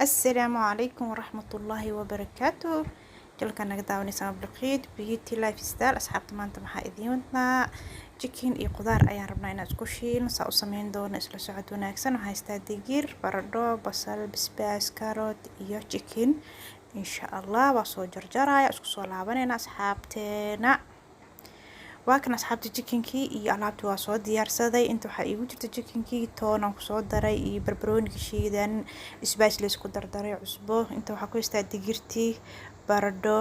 السلام عليكم ورحمة الله وبركاته. جلك أنا قدامي سما بلقيت بيتي لايف ستايل أصحاب تمانتا maxaa idiin wadnaa chicken iyo qudaar ayaan rabnaa inaan isku shiilno saa u sameyn doono isla socod wanaagsan waxaan haystaa digir baradho basal basbaas karoot iyo chicken insha Allah waa soo jarjaraya isku soo laabanayna asxaabteena waa kan asxaabta chickenkii iyo alaabtii waa soo diyaarsaday inta waxaa iigu jirta chickenkii toon aan kusoo daray iyo barbarooniga shiidan isbaash la isku dardaray cusbo inta waxaa ku haystaa digirtii baradho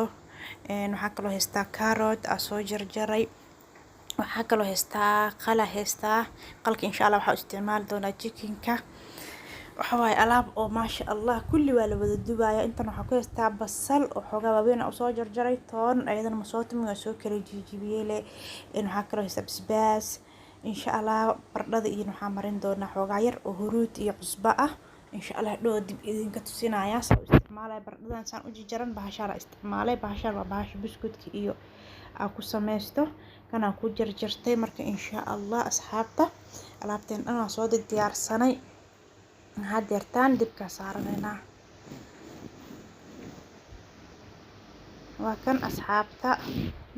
waxaa kaloo haystaa carrot aan soo jarjaray waxaa kaloo haystaa qalka insha Allah waxaa isticmaali doonaa chickenka waxa waaye alaab oo maasha Allah kulli waa la wada dubaaya intan waxaa ku haystaa basal oo xoogaa waaweyn oo soo jarjaray toon ayadana ma soo tumin waa soo kala jijibiyey waxaa kaloo haystaa basbaas insha Allah baradhada iyo waxaa marin doonaa xoogaa yar oo huruud iyo cusbo ah insha Allah dhoo dib idinka tusinaya soo isticmaalay baradhadan saan u jarjaran bahasha la isticmaalay bahasha waa bahasha biscuitka iyo ku sameysto kana ku jarjartay marka insha Allah asxaabta alaabteen dhan soo diyaarsanay hadeertaan dibka saaranayna waa kan asxaabta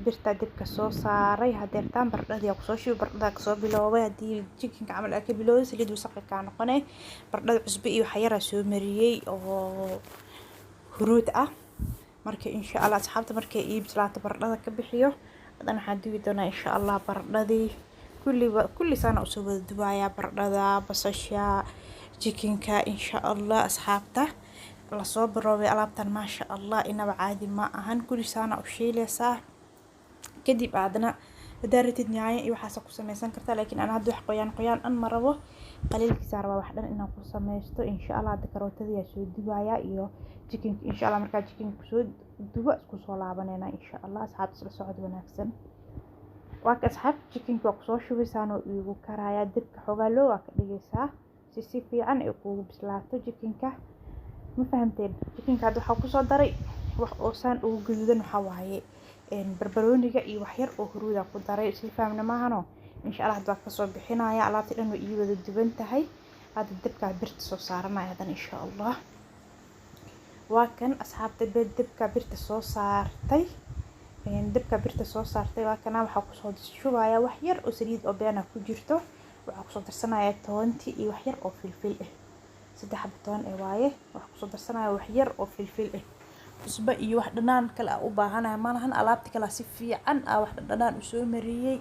birta dibka soo saaray hadeertaan baradhada ku soo shubay baradhada ka soo biloobay hadii chickenka camal ka bilowday saliid wasaq ka noqonay baradhada cusbo iyo waxa yar soo mariyay oo huruud ah marka insha Allah asxaabta markay iibsalaato baradhada ka bixiyo hadan waxaan duwi doonaa insha Allah baradhadii kulli sana u soo wada dubaaya baradhada basasha chickenka insha Allah asxaabta la soo baroobay alaabtan ma sha Allah inaba caadi ma ahan kulli sana u shiilaysaa kadib aadna daaratid nyaay iyo waxa ku sameysan kartaa laakiin aan hadda wax qoyaan aan marabo qaliilkiisa rabaa wax dhan inaan ku sameysto insha Allah hadda karootadii soo dubaaya iyo chickenka insha Allah marka chickenka soo dubo isku soo laabanayna insha Allah asxaabta isla socod wanaagsan waa ka asxaab chickenka ku soo shubaysaan oo igu karaya dibka xogaa loo ka dhigaysaa si fiican ay ku bislaato chickenka ma fahamteen chickenka hadda waxa ku soo daray wax oo saan ugu gaduudan waxa waaye barbarooniga iyo wax yar oo huruud ku daray si fahamna maahano insha Allah hadda ka soo bixinaya alaabta dhan way ii wada duban tahay hadda dibka birta soo saaranaya hadan insha Allah waa kan asxaabta dibka birta soo saartay waa kana waxa ku soo shubaya wax yar oo saliid oo beena ku jirto waxa ku soo darsanaya toonti iyo wax yar oo filfil ah saddex batoon waaye waxa ku soo darsanaya wax yar oo filfil ah cusbo iyo wax dhanaan kale u baahanaya malahan alaabta kale si fiican wax dhanaan u soo mariyay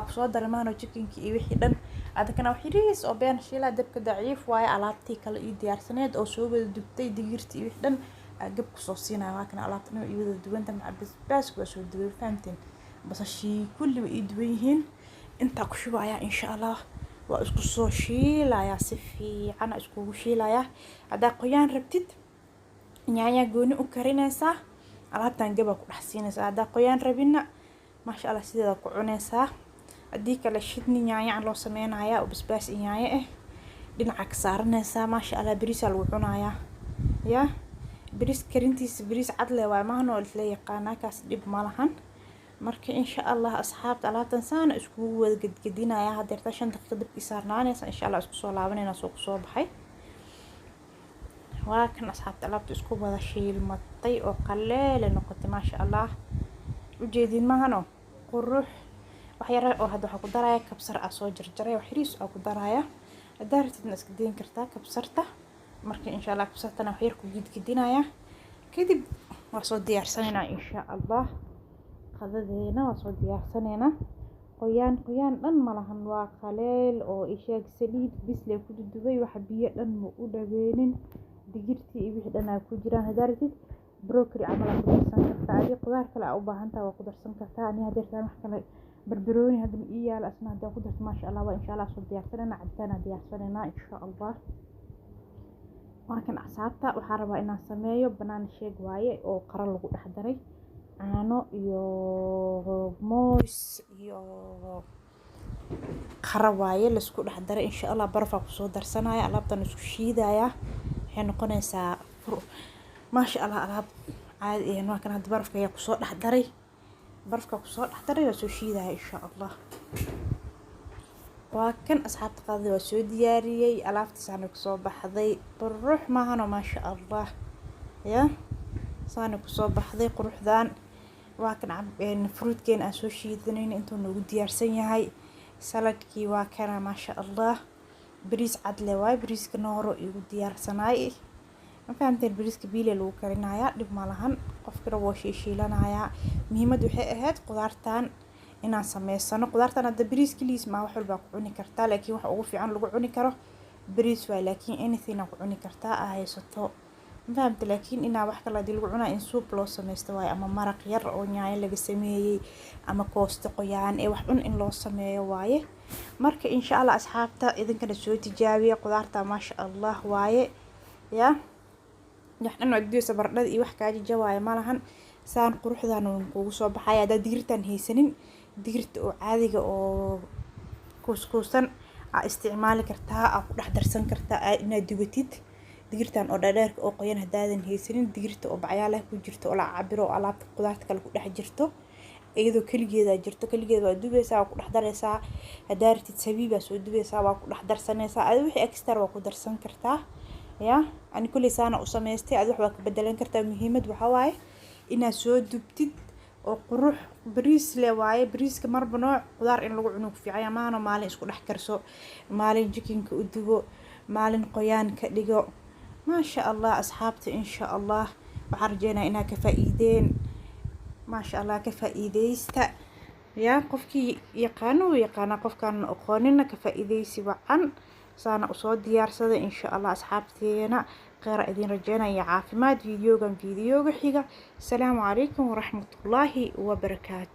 ku soo darmaano chickenki iyo wixii dhan adakana wax yariis oo been shiila dabka daciif waaye alaabtii kale ii diyaarsaneed oo soo wada dubtay digirtii iyo wixii dhan gab ku soo siinaya waa kana alaabtan ii wada dubanta ma basbaas ku soo dubay fahamteen basashi kulli way ii duban yihiin inta ku shubaya insha Allah waa isku soo shiilaya si fiican isku shiilaya hada qoyaan rabtid nyaanya gooni u karinaysa alaabtan gaba ku dhaxsiinaysa hada qoyaan rabina ma sha Allah sideeda ku cunaysa hadii kala shidni nyaanya loo sameeynaya oo basbaas nyaanya dhinaca ka saaranaysa ma sha Allah bariis lagu cunaya ya bariis karintiisa bariis cad leh waa maahno la yaqaan kaas dib malahan marka insha Allah asxaabta alaabtan saana isku wada gadgadinaya hadeerta 5 daqiiqo dibka saarnaanaysa insha Allah isku soo laabanayna soo baxay waa kan asxaabta alaabta isku wada shiilmatay oo qaleel noqotay ma sha Allah u jeedin mahano qurux wax yar oo hadda waxa ku daraya kabsar soo jarjaray wax yariis oo ku daraya daartidna iska deyn kartaa kabsarta marka insha Allah kabsartana wax yar ku gidgidinaya kadib waa soo diyaarsanayna insha Allah qadadeena waa soo diyaarsanayna qoyaan dhan malahan waa qaleel oo ishaag saliid bisle ku dubay wax biyo dhan ma u dhaweenin digirtii iyo wixii dhan ku jiraan hadaartid broccoli amal ku darsan kartaa iyo qudaar kale u baahan tahay waa ku darsan kartaa ani hadeertaan wax kale barbarooni hadda ii yaal asna hadda ku darto ma sha Allah waa insha Allah soo diyaarsanayna cabitaan diyaarsanayna insha Allah markan asxaabta waxa rabaa inaan sameeyo banana shake waaye oo qara lagu dhex daray caano iyo moos iyo qara waaye la isku dhex daray insha Allah barfa ku soo darsanaya alaabtan isku shiidaya waxay noqonaysaa ma sha Allah alaab caadi ah markan hadda barafka ku soo dhex daray waa soo shiidaya insha Allah waa kan asxaabta qadada waa soo diyaariyey alaabtiisana kusoo baxday qurux maahano maasha allah ya saana kusoo baxday quruxdan waa kan fruitkeen aan soo shiidanayna intuu noogu diyaarsan yahay saladkii waa kana maasha allah bariis cad le waay bariiska nooro igu diyaarsanaay ma fahamteen bariiska biile lagu karinayaa dhib ma lahan qofkana waa shiilanayaa muhiimadu waxay ahayd qudaartan inaan sameysano qudaartan hadda bariis kaliis ma wax walba ku cuni kartaa laakiin waxa ugu fiican lagu cuni karo bariis waay laakiin anything ku cuni kartaa haysato ma fahamtay laakiin inaa wax kale lagu cunaa in soup loo sameysto waay ama maraq yar oo yaanyo laga sameeyay ama koosto qoyaan ee wax cun in loo sameeyo waaye marka insha Allah asxaabta idinkana soo tijaabiya qudaarta maasha Allah waaye ya waxaan wadayo bardhada iyo wax kaaji jawaay malahan saan quruxdan ugu soo baxay hada digirtan haysanin digirta oo caadiga oo kuuskuusan isticmaali kartaa ku dhex darsan kartaa inaad dubatid digirtan oo dhaadheerka oo qoyan hadaadan haysanin digirta oo bacyaalaha ku jirto oo la cabiro alaabta qudaarta kale ku dhex jirto iyadoo kaligeeda waa dubaysaa ku dhex dareysaa hadaartid sabiiba soo dubaysaa waa ku dhex darsanaysaa adiga wixii extra waa ku darsan kartaa ya ani kulli saana u sameystay adiga wax ka bedelan kartaa muhiimad waxa waaye inaad soo dubtid oo qurux bariis le waaye bariiska marba nooc qudaar in lagu cuno ku fiican maana maalin isku dhex karso maalin jikinka u dubo maalin qoyaan ka dhigo ما شاء الله أصحابتي إن شاء الله وحرجينا إنها كفائدين ما شاء الله كفائديستا يا قفكي يقانا قف كان أقوننا كفائديسي وعن سانا أصود ديار سدا إن شاء الله أصحابتينا غير إذن رجينا يا عافمات فيديو حيقة السلام عليكم ورحمة الله وبركاته.